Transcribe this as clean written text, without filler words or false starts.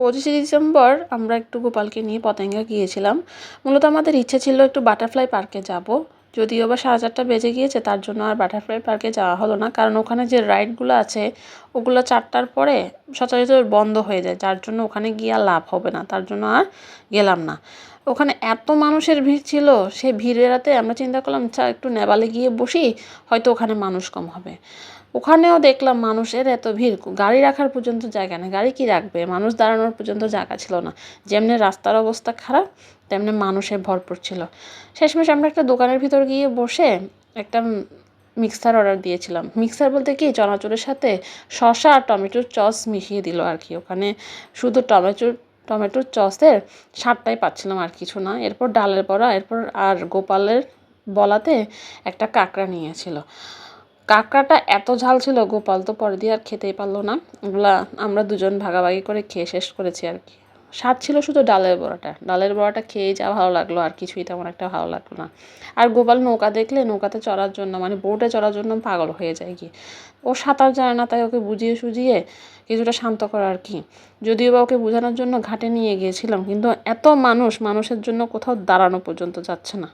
25 December আমরা একটু গোপালকে নিয়ে পতেঙ্গা গিয়েছিলাম। মূলত আমাদের ইচ্ছে ছিল একটু বাটারফ্লাই পার্কে যাব, যদিও বা 4:30 বেজে গিয়েছে, তার জন্য আর বাটারফ্লাই পার্কে যাওয়া হলো না। কারণ ওখানে যে রাইডগুলো আছে ওগুলো 4টার পরে সচরাচর বন্ধ হয়ে যায়, যার জন্য ওখানে গিয়ে আর লাভ হবে না, তার জন্য আর গেলাম না। ওখানে এত মানুষের ভিড় ছিল, সেই ভিড় এড়াতে আমরা চিন্তা করলাম একটু নেবালে গিয়ে বসি, হয়তো ওখানে মানুষ কম হবে। ওখানেও দেখলাম মানুষের এত ভিড়, গাড়ি রাখার পর্যন্ত জায়গা নেই। গাড়ি কি রাখবে, মানুষ দাঁড়ানোর পর্যন্ত জায়গা ছিল না। যেমনি রাস্তার অবস্থা খারাপ, তেমনি মানুষে ভরপুর ছিল। শেষমেশ আমরা একটা দোকানের ভিতর গিয়ে বসে একটা মিক্সার অর্ডার দিয়েছিলাম। মিক্সার বলতে কি, চানাচুরের সাথে শসা আর টমেটোর সস মিশিয়ে দিল আর কি। ওখানে শুধু টমেটোর সসের স্বাদটাই পাচ্ছিলাম, আর কিছু না। এরপর ডালের বড়া, এরপর আর গোপালের বলাতে একটা কাঁকড়া নিয়েছিল। কাঁকড়াটা এত ঝাল ছিল, গোপাল তো পরে দিয়ে আর খেতেই পারলো না। ওগুলা আমরা দুজন ভাগাভাগি করে খেয়ে শেষ করেছি আর কি। স্বাদ ছিল শুধু ডালের বড়াটা খেয়েই যা ভালো লাগলো, আর কিছুই তেমন একটা ভালো লাগলো না। আর গোপাল নৌকা দেখলে নৌকাতে চড়ার জন্য, মানে বোটে চড়ার জন্য পাগল হয়ে যায় কি। ও সাঁতার জানে না, তাই ওকে বুঝিয়ে সুঝিয়ে কিছুটা শান্ত করা আর কি। যদিও বা ওকে বোঝানোর জন্য ঘাটে নিয়ে গিয়েছিলাম, কিন্তু এত মানুষের জন্য কোথাও দাঁড়ানো পর্যন্ত যাচ্ছে না।